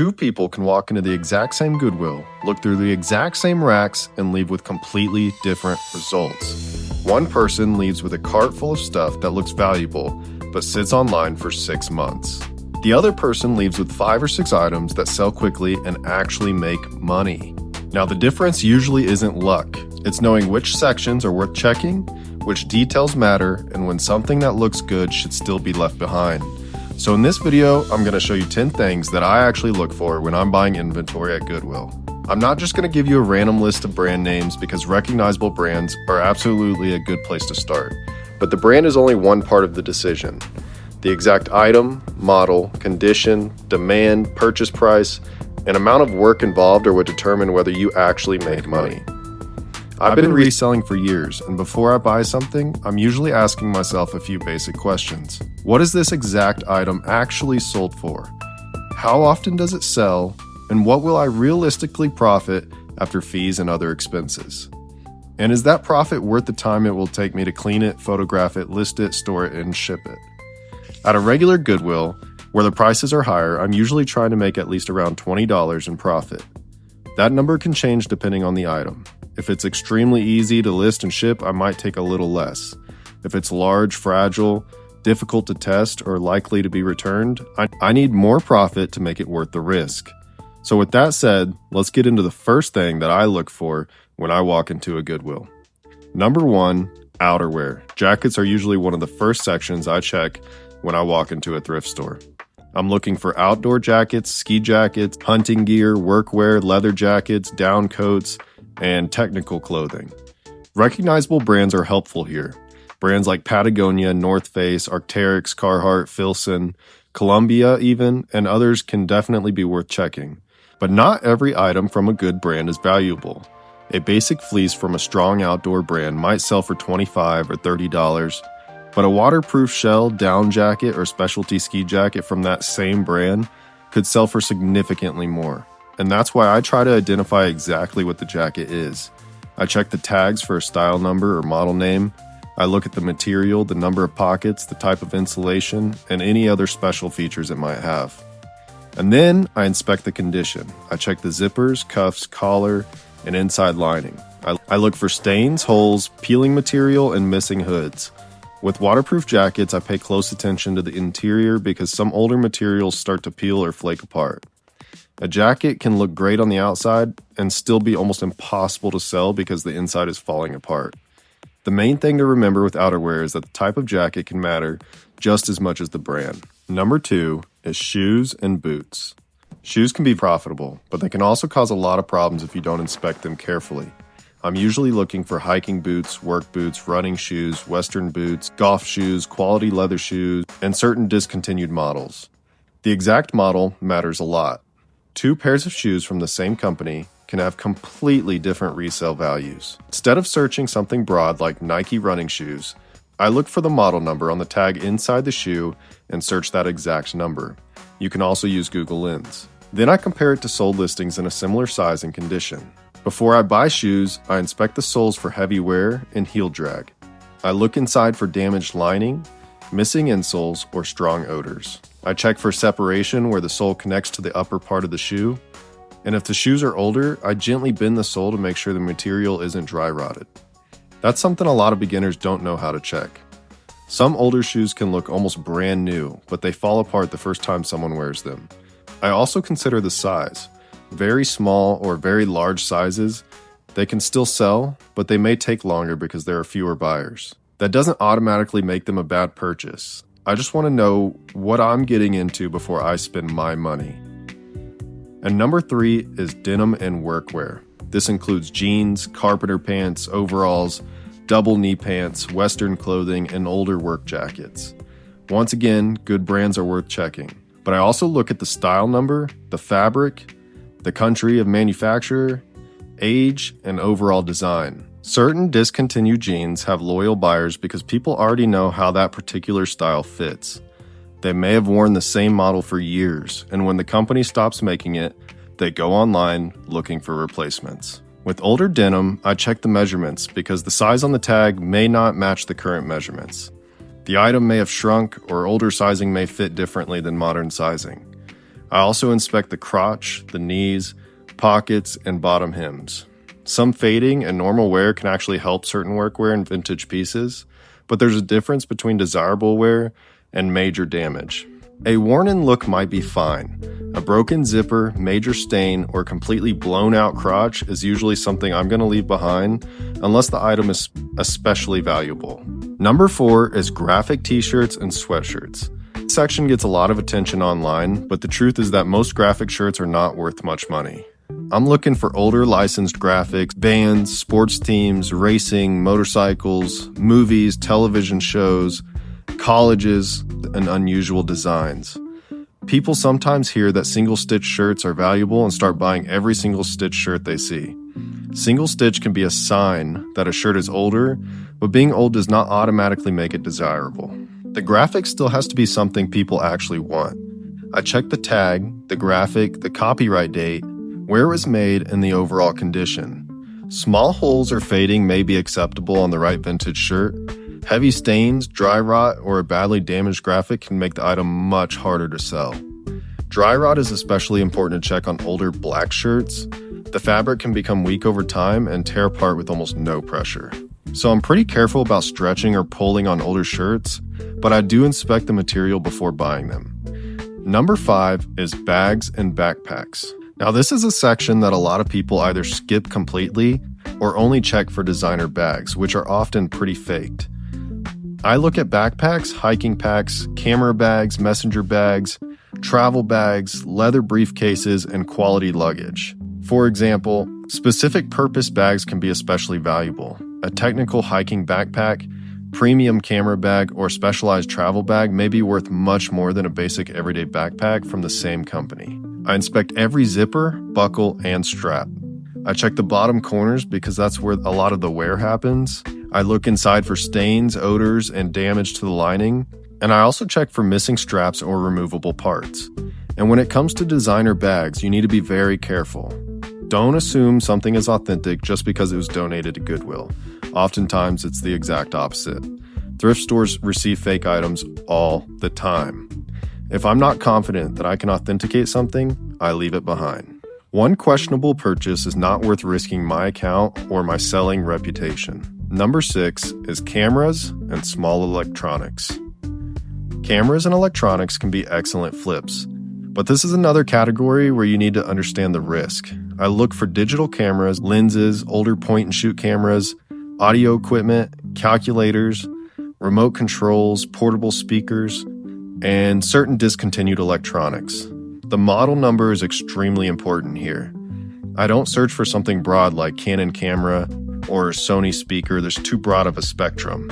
Two people can walk into the exact same Goodwill, look through the exact same racks, and leave with completely different results. One person leaves with a cart full of stuff that looks valuable, but sits online for 6 months. The other person leaves with 5 or 6 items that sell quickly and actually make money. Now, the difference usually isn't luck. It's knowing which sections are worth checking, which details matter, and when something that looks good should still be left behind. So in this video, I'm going to show you 10 things that I actually look for when I'm buying inventory at Goodwill. I'm not just going to give you a random list of brand names because recognizable brands are absolutely a good place to start. But the brand is only one part of the decision. The exact item, model, condition, demand, purchase price, and amount of work involved are what determine whether you actually make money. I've been reselling for years, and before I buy something, I'm usually asking myself a few basic questions. What is this exact item actually sold for? How often does it sell? And what will I realistically profit after fees and other expenses? And is that profit worth the time it will take me to clean it, photograph it, list it, store it, and ship it? At a regular Goodwill, where the prices are higher, I'm usually trying to make at least around $20 in profit. That number can change depending on the item. If it's extremely easy to list and ship, I might take a little less. If it's large, fragile, difficult to test, or likely to be returned, I need more profit to make it worth the risk. So with that said, let's get into the first thing that I look for when I walk into a Goodwill. Number 1, outerwear. Jackets are usually one of the first sections I check when I walk into a thrift store. I'm looking for outdoor jackets, ski jackets, hunting gear, workwear, leather jackets, down coats, and technical clothing. Recognizable brands are helpful here. Brands like Patagonia, North Face, Arc'teryx, Carhartt, Filson, Columbia even, and others can definitely be worth checking. But not every item from a good brand is valuable. A basic fleece from a strong outdoor brand might sell for $25 or $30, but a waterproof shell, down jacket, or specialty ski jacket from that same brand could sell for significantly more. And that's why I try to identify exactly what the jacket is. I check the tags for a style number or model name. I look at the material, the number of pockets, the type of insulation, and any other special features it might have. And then I inspect the condition. I check the zippers, cuffs, collar, and inside lining. I look for stains, holes, peeling material, and missing hoods. With waterproof jackets, I pay close attention to the interior because some older materials start to peel or flake apart. A jacket can look great on the outside and still be almost impossible to sell because the inside is falling apart. The main thing to remember with outerwear is that the type of jacket can matter just as much as the brand. Number 2 is shoes and boots. Shoes can be profitable, but they can also cause a lot of problems if you don't inspect them carefully. I'm usually looking for hiking boots, work boots, running shoes, western boots, golf shoes, quality leather shoes, and certain discontinued models. The exact model matters a lot. 2 pairs of shoes from the same company can have completely different resale values. Instead of searching something broad like Nike running shoes, I look for the model number on the tag inside the shoe and search that exact number. You can also use Google Lens. Then I compare it to sold listings in a similar size and condition. Before I buy shoes, I inspect the soles for heavy wear and heel drag. I look inside for damaged lining, missing insoles, or strong odors. I check for separation where the sole connects to the upper part of the shoe. And if the shoes are older, I gently bend the sole to make sure the material isn't dry rotted. That's something a lot of beginners don't know how to check. Some older shoes can look almost brand new, but they fall apart the first time someone wears them. I also consider the size. Very small or very large sizes, they can still sell, but they may take longer because there are fewer buyers. That doesn't automatically make them a bad purchase. I just want to know what I'm getting into before I spend my money. And number 3 is denim and workwear. This includes jeans, carpenter pants, overalls, double knee pants, western clothing, and older work jackets. Once again, good brands are worth checking. But I also look at the style number, the fabric, the country of manufacturer, age, and overall design. Certain discontinued jeans have loyal buyers because people already know how that particular style fits. They may have worn the same model for years, and when the company stops making it, they go online looking for replacements. With older denim, I check the measurements because the size on the tag may not match the current measurements. The item may have shrunk, or older sizing may fit differently than modern sizing. I also inspect the crotch, the knees, pockets, and bottom hems. Some fading and normal wear can actually help certain workwear and vintage pieces, but there's a difference between desirable wear and major damage. A worn-in look might be fine. A broken zipper, major stain, or completely blown-out crotch is usually something I'm going to leave behind unless the item is especially valuable. Number 4 is graphic t-shirts and sweatshirts. This section gets a lot of attention online, but the truth is that most graphic shirts are not worth much money. I'm looking for older licensed graphics, bands, sports teams, racing, motorcycles, movies, television shows, colleges, and unusual designs. People sometimes hear that single stitch shirts are valuable and start buying every single stitch shirt they see. Single stitch can be a sign that a shirt is older, but being old does not automatically make it desirable. The graphic still has to be something people actually want. I check the tag, the graphic, the copyright date, where it was made, and the overall condition. Small holes or fading may be acceptable on the right vintage shirt. Heavy stains, dry rot, or a badly damaged graphic can make the item much harder to sell. Dry rot is especially important to check on older black shirts. The fabric can become weak over time and tear apart with almost no pressure. So I'm pretty careful about stretching or pulling on older shirts, but I do inspect the material before buying them. Number 5 is bags and backpacks. Now this is a section that a lot of people either skip completely or only check for designer bags, which are often pretty faked. I look at backpacks, hiking packs, camera bags, messenger bags, travel bags, leather briefcases, and quality luggage. For example, specific purpose bags can be especially valuable. A technical hiking backpack, premium camera bag, or specialized travel bag may be worth much more than a basic everyday backpack from the same company. I inspect every zipper, buckle, and strap. I check the bottom corners because that's where a lot of the wear happens. I look inside for stains, odors, and damage to the lining. And I also check for missing straps or removable parts. And when it comes to designer bags, you need to be very careful. Don't assume something is authentic just because it was donated to Goodwill. Oftentimes, it's the exact opposite. Thrift stores receive fake items all the time. If I'm not confident that I can authenticate something, I leave it behind. One questionable purchase is not worth risking my account or my selling reputation. Number 6 is cameras and small electronics. Cameras and electronics can be excellent flips, but this is another category where you need to understand the risk. I look for digital cameras, lenses, older point-and-shoot cameras, audio equipment, calculators, remote controls, portable speakers, and certain discontinued electronics. The model number is extremely important here. I don't search for something broad like Canon camera or Sony speaker. There's too broad of a spectrum.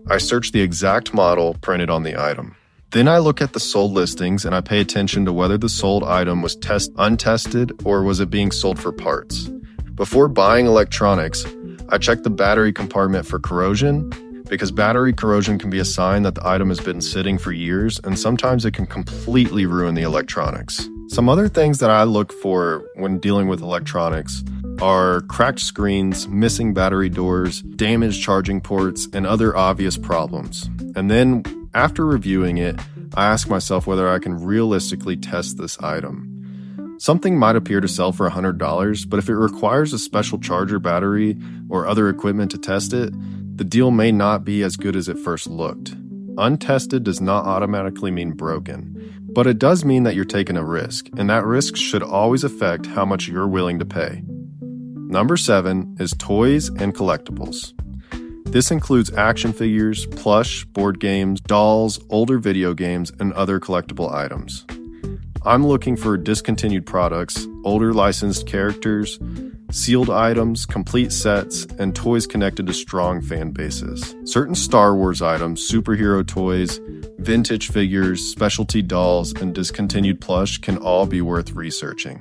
I search the exact model printed on the item. Then I look at the sold listings and I pay attention to whether the sold item was untested or was it being sold for parts. Before buying electronics, I check the battery compartment for corrosion, because battery corrosion can be a sign that the item has been sitting for years, and sometimes it can completely ruin the electronics. Some other things that I look for when dealing with electronics are cracked screens, missing battery doors, damaged charging ports, and other obvious problems. And then, after reviewing it, I ask myself whether I can realistically test this item. Something might appear to sell for $100, but if it requires a special charger battery or other equipment to test it, the deal may not be as good as it first looked. Untested does not automatically mean broken, but it does mean that you're taking a risk, and that risk should always affect how much you're willing to pay. Number 7 is toys and collectibles. This includes action figures, plush, board games, dolls, older video games, and other collectible items. I'm looking for discontinued products, older licensed characters, sealed items, complete sets, and toys connected to strong fan bases. Certain Star Wars items, superhero toys, vintage figures, specialty dolls, and discontinued plush can all be worth researching.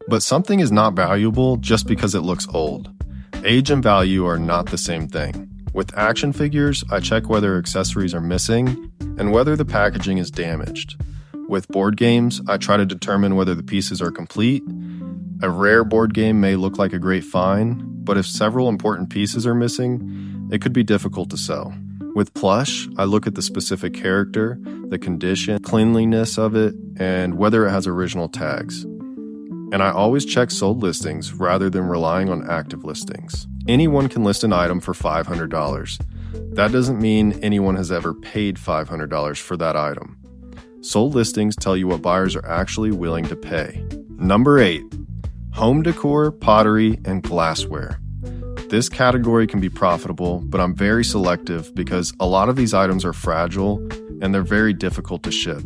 But something is not valuable just because it looks old. Age and value are not the same thing. With action figures, I check whether accessories are missing and whether the packaging is damaged. With board games, I try to determine whether the pieces are complete. A rare board game may look like a great find, but if several important pieces are missing, it could be difficult to sell. With plush, I look at the specific character, the condition, cleanliness of it, and whether it has original tags. And I always check sold listings rather than relying on active listings. Anyone can list an item for $500. That doesn't mean anyone has ever paid $500 for that item. Sold listings tell you what buyers are actually willing to pay. Number 8, home decor, pottery, and glassware. This category can be profitable, but I'm very selective because a lot of these items are fragile and they're very difficult to ship.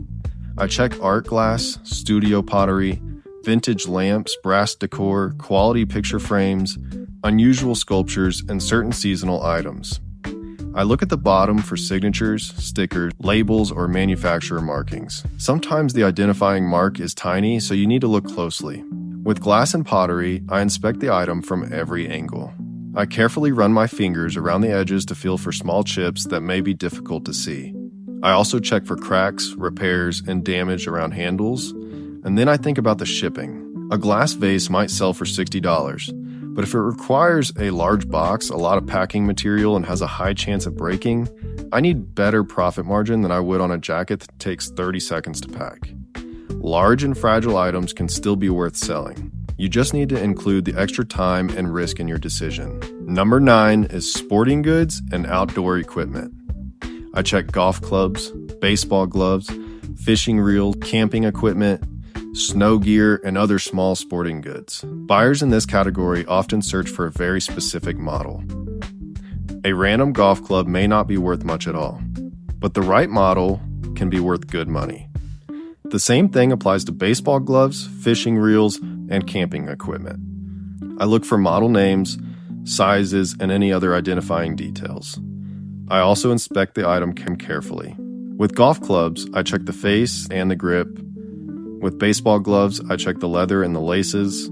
I check art glass, studio pottery, vintage lamps, brass decor, quality picture frames, unusual sculptures, and certain seasonal items. I look at the bottom for signatures, stickers, labels, or manufacturer markings. Sometimes the identifying mark is tiny, so you need to look closely. With glass and pottery, I inspect the item from every angle. I carefully run my fingers around the edges to feel for small chips that may be difficult to see. I also check for cracks, repairs, and damage around handles, and then I think about the shipping. A glass vase might sell for $60, but if it requires a large box, a lot of packing material, and has a high chance of breaking, I need better profit margin than I would on a jacket that takes 30 seconds to pack. Large and fragile items can still be worth selling. You just need to include the extra time and risk in your decision. Number 9 is sporting goods and outdoor equipment. I check golf clubs, baseball gloves, fishing reels, camping equipment, snow gear, and other small sporting goods. Buyers in this category often search for a very specific model. A random golf club may not be worth much at all, but the right model can be worth good money. The same thing applies to baseball gloves, fishing reels, and camping equipment. I look for model names, sizes, and any other identifying details. I also inspect the item carefully. With golf clubs, I check the face and the grip. With baseball gloves, I check the leather and the laces.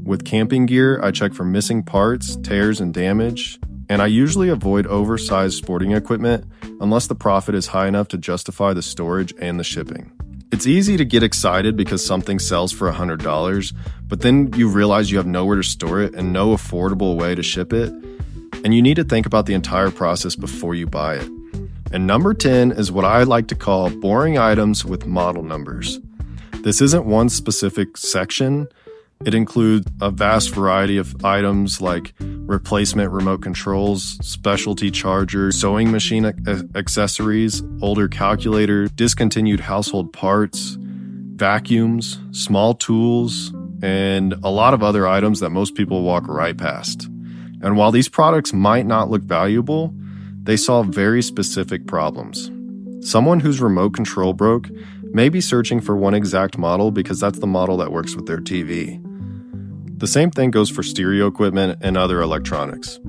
With camping gear, I check for missing parts, tears, and damage. And I usually avoid oversized sporting equipment unless the profit is high enough to justify the storage and the shipping. It's easy to get excited because something sells for $100, but then you realize you have nowhere to store it and no affordable way to ship it, and you need to think about the entire process before you buy it. And number 10 is what I like to call boring items with model numbers. This isn't one specific section. It includes a vast variety of items like replacement remote controls, specialty chargers, sewing machine accessories, older calculators, discontinued household parts, vacuums, small tools, and a lot of other items that most people walk right past. And while these products might not look valuable, they solve very specific problems. Someone whose remote control broke may be searching for one exact model because that's the model that works with their TV. The same thing goes for stereo equipment and other electronics.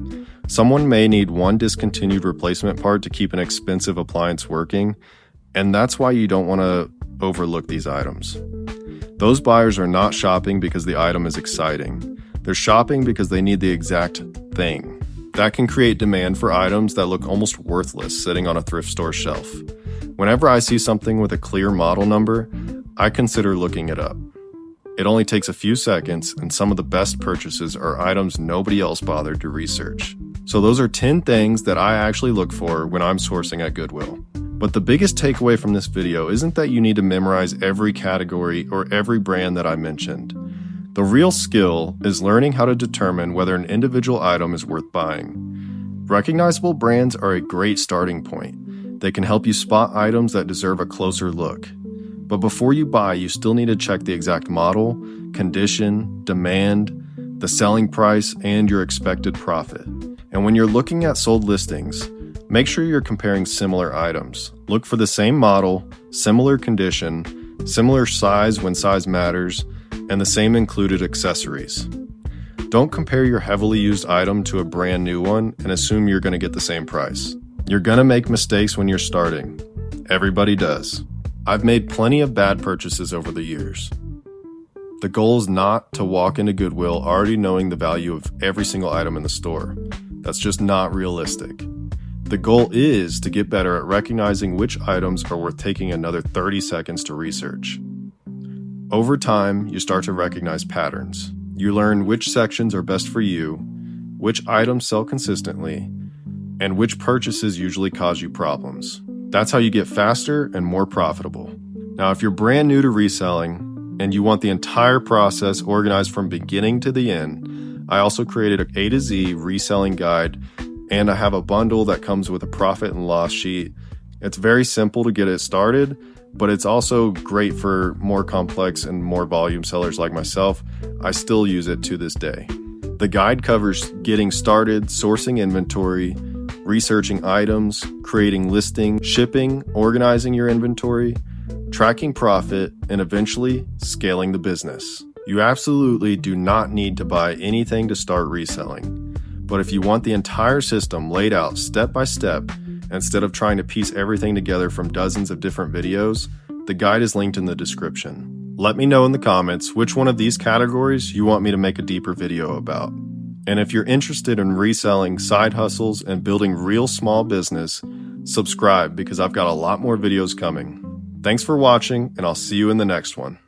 Someone may need one discontinued replacement part to keep an expensive appliance working, and that's why you don't want to overlook these items. Those buyers are not shopping because the item is exciting. They're shopping because they need the exact thing. That can create demand for items that look almost worthless sitting on a thrift store shelf. Whenever I see something with a clear model number, I consider looking it up. It only takes a few seconds, and some of the best purchases are items nobody else bothered to research. So those are 10 things that I actually look for when I'm sourcing at Goodwill. But the biggest takeaway from this video isn't that you need to memorize every category or every brand that I mentioned. The real skill is learning how to determine whether an individual item is worth buying. Recognizable brands are a great starting point. They can help you spot items that deserve a closer look. But before you buy, you still need to check the exact model, condition, demand, the selling price, and your expected profit. And when you're looking at sold listings, make sure you're comparing similar items. Look for the same model, similar condition, similar size when size matters, and the same included accessories. Don't compare your heavily used item to a brand new one and assume you're going to get the same price. You're going to make mistakes when you're starting. Everybody does. I've made plenty of bad purchases over the years. The goal is not to walk into Goodwill already knowing the value of every single item in the store. That's just not realistic. The goal is to get better at recognizing which items are worth taking another 30 seconds to research. Over time, you start to recognize patterns. You learn which sections are best for you, which items sell consistently, and which purchases usually cause you problems. That's how you get faster and more profitable. Now, if you're brand new to reselling and you want the entire process organized from beginning to the end, I also created an A to Z reselling guide, and I have a bundle that comes with a profit and loss sheet. It's very simple to get it started, but it's also great for more complex and more volume sellers like myself. I still use it to this day. The guide covers getting started, sourcing inventory, researching items, creating listings, shipping, organizing your inventory, tracking profit, and eventually scaling the business. You absolutely do not need to buy anything to start reselling. But if you want the entire system laid out step by step, instead of trying to piece everything together from dozens of different videos, the guide is linked in the description. Let me know in the comments which one of these categories you want me to make a deeper video about. And if you're interested in reselling, side hustles, and building real small business, subscribe because I've got a lot more videos coming. Thanks for watching, and I'll see you in the next one.